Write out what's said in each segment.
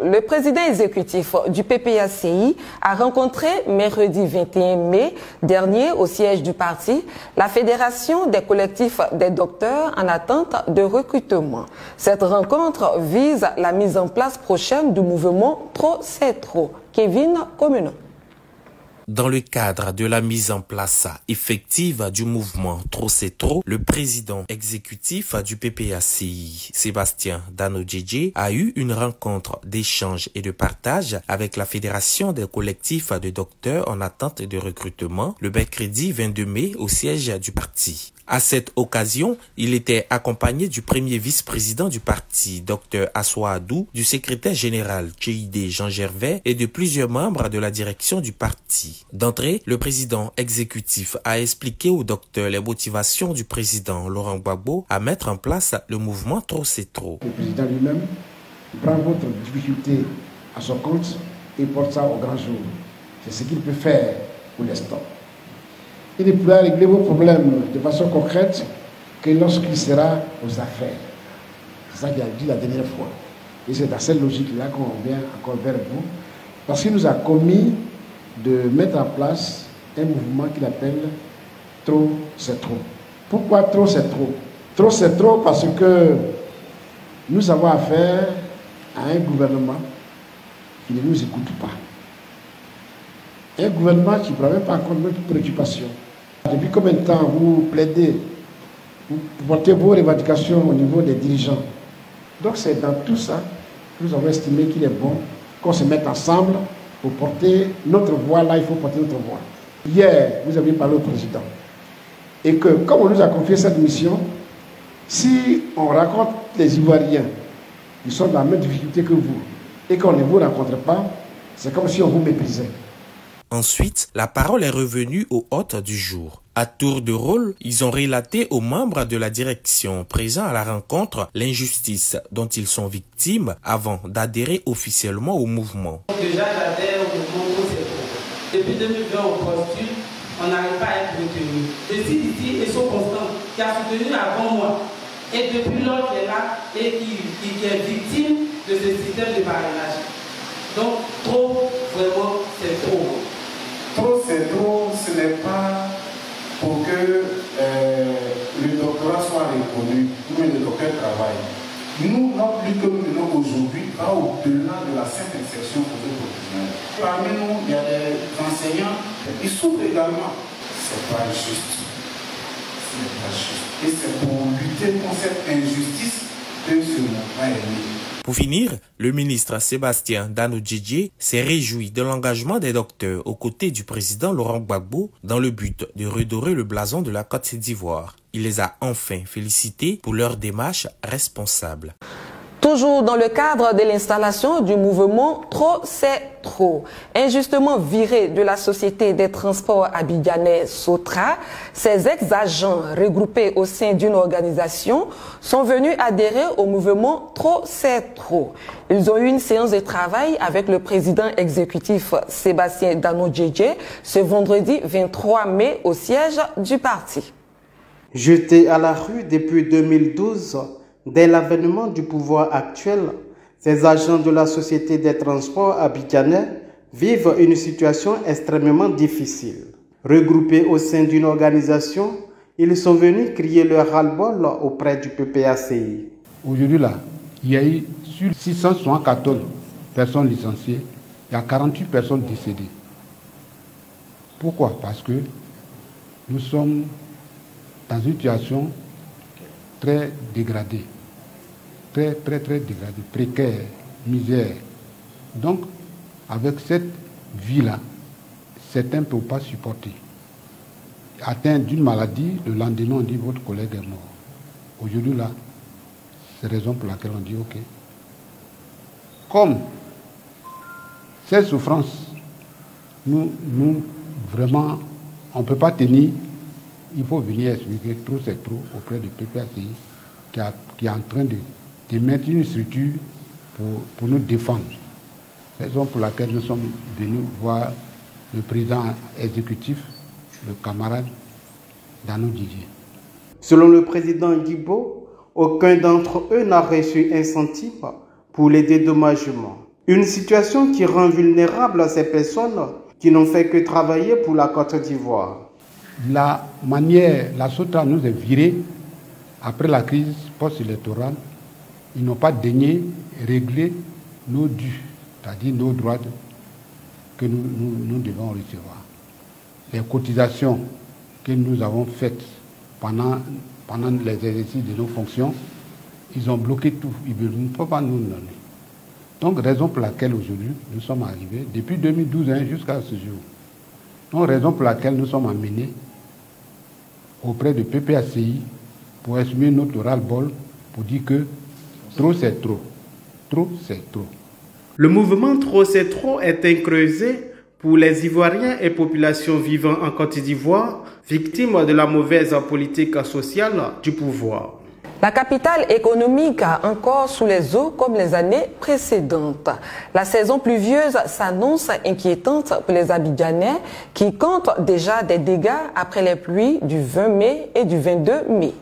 Le président exécutif du PPACI a rencontré mercredi 21 mai dernier au siège du parti la Fédération des collectifs des docteurs en attente de recrutement. Cette rencontre vise la mise en place prochaine du mouvement Trop c'est trop. Kevin Communant. Dans le cadre de la mise en place effective du mouvement Trop c'est trop, le président exécutif du PPACI, Sébastien Dano-Djedje, a eu une rencontre d'échange et de partage avec la Fédération des collectifs de docteurs en attente de recrutement le mercredi 22 mai au siège du parti. À cette occasion, il était accompagné du premier vice-président du parti, Dr Assoua Adou, du secrétaire général GID Jean Gervais et de plusieurs membres de la direction du parti. D'entrée, le président exécutif a expliqué au docteur les motivations du président Laurent Gbagbo à mettre en place le mouvement Trop c'est trop. Le président lui-même prend votre difficulté à son compte et porte ça au grand jour. C'est ce qu'il peut faire pour l'instant. Il ne pourra régler vos problèmes de façon concrète que lorsqu'il sera aux affaires. C'est ça qu'il a dit la dernière fois. Et c'est dans cette logique-là qu'on vient encore vers vous. Parce qu'il nous a commis de mettre en place un mouvement qu'il appelle Trop c'est trop. Pourquoi trop c'est trop? Trop c'est trop parce que nous avons affaire à un gouvernement qui ne nous écoute pas. Un gouvernement qui ne prend même pas en compte notre préoccupation. Depuis combien de temps vous plaidez, vous portez vos revendications au niveau des dirigeants? Donc c'est dans tout ça que nous avons estimé qu'il est bon qu'on se mette ensemble pour porter notre voix là, il faut porter notre voix. Hier, vous avez parlé au président. Et que comme on nous a confié cette mission, si on rencontre les Ivoiriens, ils sont dans la même difficulté que vous, et qu'on ne vous rencontre pas, c'est comme si on vous méprisait. Ensuite, la parole est revenue aux hôtes du jour. À tour de rôle, ils ont relaté aux membres de la direction présents à la rencontre l'injustice dont ils sont victimes avant d'adhérer officiellement au mouvement. Déjà, j'adhère au mouvement Trop c'est trop. Depuis 2020, on postule, on n'arrive pas à être retenu. Le CDT est son constant, qui a soutenu avant moi. Et depuis lors qu'il est là et qui est victime de ce système de parrainage. Donc, trop, vraiment, c'est trop. Trop c'est trop, ce n'est pas pour que le doctorat soit reconnu, ou le docteur travaille. Nous, notre lutte que nous menons aujourd'hui va au-delà de la simple insertion professionnelle. Parmi nous, il y a des enseignants qui souffrent également. Ce n'est pas juste. Ce n'est pas juste. Et c'est pour lutter contre cette injustice que ce mouvement est né. Pour finir, le ministre Sébastien Dano-Djedje s'est réjoui de l'engagement des docteurs aux côtés du président Laurent Gbagbo dans le but de redorer le blason de la Côte d'Ivoire. Il les a enfin félicités pour leur démarche responsable. Toujours dans le cadre de l'installation du mouvement Trop c'est trop, injustement viré de la Société des transports abidjanais Sotra, ces ex-agents regroupés au sein d'une organisation sont venus adhérer au mouvement Trop c'est trop. Ils ont eu une séance de travail avec le président exécutif Sébastien Dano-Djedje ce vendredi 23 mai au siège du parti. Jetés à la rue depuis 2012, dès l'avènement du pouvoir actuel, ces agents de la Société des transports abidjanais vivent une situation extrêmement difficile. Regroupés au sein d'une organisation, ils sont venus crier leur ras-le-bol auprès du PPACI. Aujourd'hui là, il y a eu sur 674 personnes licenciées, il y a 48 personnes décédées. Pourquoi? Parce que nous sommes dans une situation très dégradée. Très dégradé, précaire, misère. Donc, avec cette vie-là, certains ne peuvent pas supporter. Atteint d'une maladie, le lendemain, on dit votre collègue est mort. Aujourd'hui, là, c'est la raison pour laquelle on dit OK. Comme cette souffrance, nous vraiment, on ne peut pas tenir. Il faut venir expliquer trop c'est trop auprès du PPACI qui est en train de mettre une structure pour nous défendre. C'est la raison pour laquelle nous sommes venus voir le président exécutif, le camarade Dano-Djedje. Selon le président Guibo, aucun d'entre eux n'a reçu un centime pour les dédommagements. Une situation qui rend vulnérable ces personnes qui n'ont fait que travailler pour la Côte d'Ivoire. La SOTRA nous est virée après la crise post-électorale. Ils n'ont pas daigné régler nos dus, c'est-à-dire nos droits que nous devons recevoir. Les cotisations que nous avons faites pendant les exercices de nos fonctions, ils ont bloqué tout. Ils ne peuvent pas nous donner. Donc, raison pour laquelle aujourd'hui nous sommes arrivés, depuis 2012 jusqu'à ce jour, donc raison pour laquelle nous sommes amenés auprès de PPACI pour exprimer notre ras-le-bol, pour dire que trop c'est trop. Trop c'est trop. Le mouvement Trop c'est trop est un creuset pour les Ivoiriens et populations vivant en Côte d'Ivoire, victimes de la mauvaise politique sociale du pouvoir. La capitale économique a encore sous les eaux comme les années précédentes. La saison pluvieuse s'annonce inquiétante pour les Abidjanais qui comptent déjà des dégâts après les pluies du 20 mai et du 22 mai.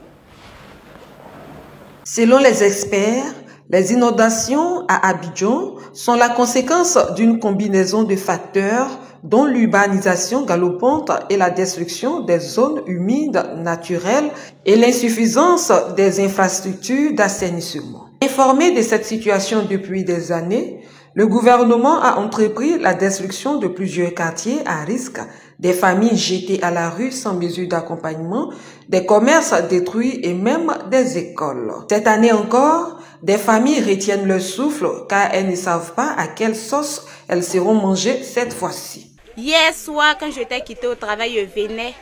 Selon les experts, les inondations à Abidjan sont la conséquence d'une combinaison de facteurs dont l'urbanisation galopante et la destruction des zones humides naturelles et l'insuffisance des infrastructures d'assainissement. Informé de cette situation depuis des années, le gouvernement a entrepris la destruction de plusieurs quartiers à risque, des familles jetées à la rue sans mesure d'accompagnement, des commerces détruits et même des écoles. Cette année encore, des familles retiennent leur souffle car elles ne savent pas à quelle sauce elles seront mangées cette fois-ci. Hier soir, quand j'étais quittée au travail, je venais.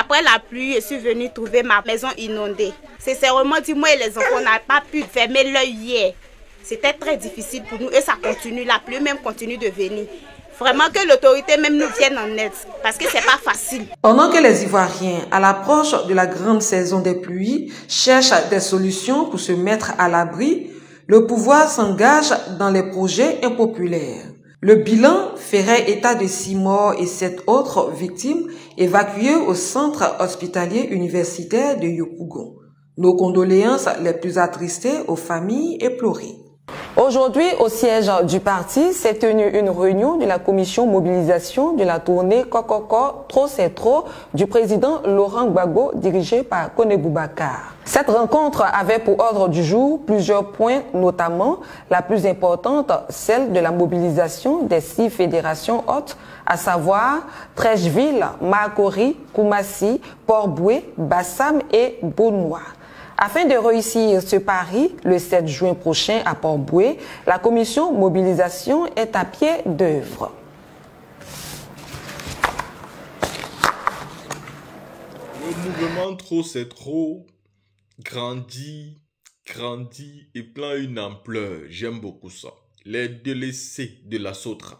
Après la pluie, je suis venue trouver ma maison inondée. Sincèrement, dis-moi, les enfants n'ont pas pu fermer l'œil hier. C'était très difficile pour nous et ça continue. La pluie même continue de venir. Vraiment que l'autorité même nous vienne en aide parce que c'est pas facile. Pendant que les Ivoiriens, à l'approche de la grande saison des pluies, cherchent des solutions pour se mettre à l'abri, le pouvoir s'engage dans les projets impopulaires. Le bilan ferait état de 6 morts et 7 autres victimes évacuées au centre hospitalier universitaire de Yopougon. Nos condoléances les plus attristées aux familles éplorées. Aujourd'hui, au siège du parti, s'est tenue une réunion de la commission mobilisation de la tournée Kokoko Trop c'est trop du président Laurent Gbagbo dirigée par Kone Boubacar. Cette rencontre avait pour ordre du jour plusieurs points, notamment la plus importante, celle de la mobilisation des 6 fédérations hautes, à savoir Treichville, Makori, Koumassi, Port-Boué, Bassam et Beaunois. Afin de réussir ce pari, le 7 juin prochain à Port-Boué, la commission mobilisation est à pied d'œuvre. Le mouvement Trop c'est trop grandit et prend une ampleur. J'aime beaucoup ça. Les délaissés de la SOTRA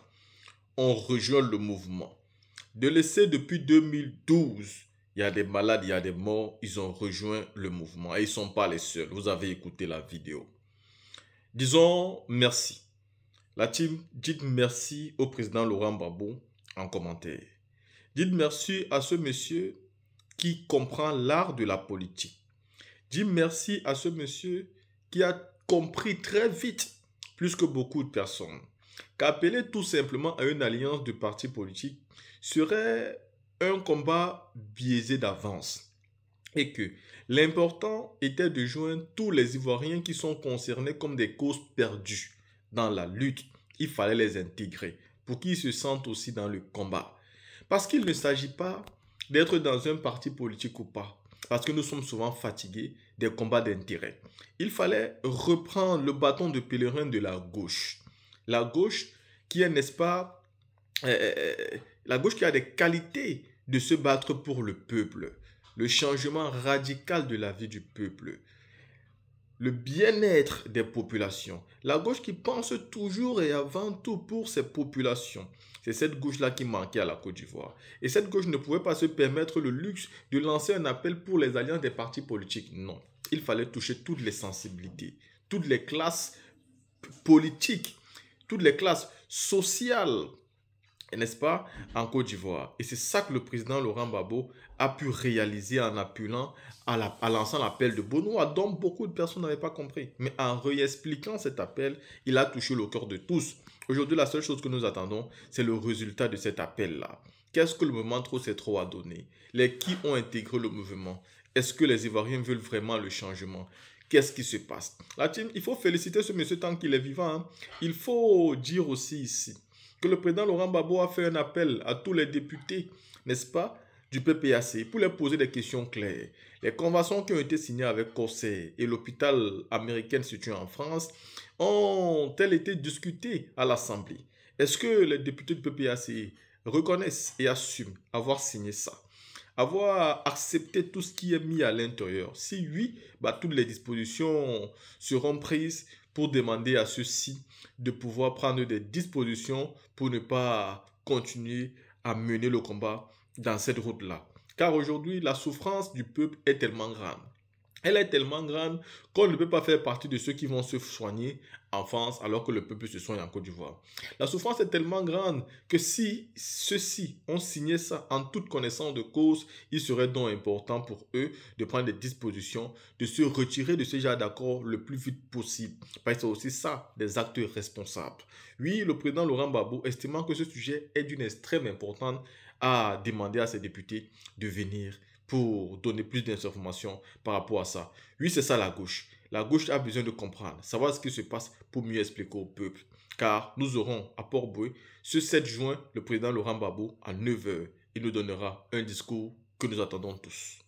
ont rejoint le mouvement. Délaissés depuis 2012. Il y a des malades, il y a des morts, ils ont rejoint le mouvement et ils ne sont pas les seuls. Vous avez écouté la vidéo. Disons merci. La team, dites merci au président Laurent Gbagbo en commentaire. Dites merci à ce monsieur qui comprend l'art de la politique. Dites merci à ce monsieur qui a compris très vite, plus que beaucoup de personnes, qu'appeler tout simplement à une alliance de partis politiques serait un combat biaisé d'avance et que l'important était de joindre tous les Ivoiriens qui sont concernés comme des causes perdues dans la lutte. Il fallait les intégrer pour qu'ils se sentent aussi dans le combat. Parce qu'il ne s'agit pas d'être dans un parti politique ou pas. Parce que nous sommes souvent fatigués des combats d'intérêt. Il fallait reprendre le bâton de pèlerin de la gauche. La gauche qui est, n'est-ce pas, la gauche qui a des qualités de se battre pour le peuple, le changement radical de la vie du peuple, le bien-être des populations. La gauche qui pense toujours et avant tout pour ses populations. C'est cette gauche-là qui manquait à la Côte d'Ivoire. Et cette gauche ne pouvait pas se permettre le luxe de lancer un appel pour les alliances des partis politiques. Non, il fallait toucher toutes les sensibilités, toutes les classes politiques, toutes les classes sociales, n'est-ce pas, en Côte d'Ivoire. Et c'est ça que le président Laurent Gbagbo a pu réaliser en appelant, à lançant l'appel de Beaunois, dont beaucoup de personnes n'avaient pas compris. Mais en réexpliquant cet appel, il a touché le cœur de tous. Aujourd'hui, la seule chose que nous attendons, c'est le résultat de cet appel-là. Qu'est-ce que le mouvement Trop c'est trop a donné? Qui ont intégré le mouvement? Est-ce que les Ivoiriens veulent vraiment le changement? Qu'est-ce qui se passe? La team, il faut féliciter ce monsieur tant qu'il est vivant. Hein. Il faut dire aussi ici que le président Laurent Gbagbo a fait un appel à tous les députés, n'est-ce pas, du PPAC pour leur poser des questions claires. Les conventions qui ont été signées avec Corsair et l'hôpital américain situé en France ont-elles été discutées à l'Assemblée? Est-ce que les députés du PPAC reconnaissent et assument avoir signé ça? Avoir accepté tout ce qui est mis à l'intérieur? Si oui, toutes les dispositions seront prises pour demander à ceux-ci de pouvoir prendre des dispositions pour ne pas continuer à mener le combat dans cette route-là. Car aujourd'hui, la souffrance du peuple est tellement grande. Elle est tellement grande qu'on ne peut pas faire partie de ceux qui vont se soigner en France alors que le peuple se soigne en Côte d'Ivoire. La souffrance est tellement grande que si ceux-ci ont signé ça en toute connaissance de cause, il serait donc important pour eux de prendre des dispositions, de se retirer de ce genre d'accord le plus vite possible. Parce que c'est aussi ça, des actes responsables. Oui, le président Laurent Gbagbo, estimant que ce sujet est d'une extrême importance, a demandé à ses députés de venir pour donner plus d'informations par rapport à ça. Oui, c'est ça la gauche. La gauche a besoin de comprendre, savoir ce qui se passe pour mieux expliquer au peuple. Car nous aurons à Port-Boué, ce 7 juin, le président Laurent Gbagbo, à 9 h. Il nous donnera un discours que nous attendons tous.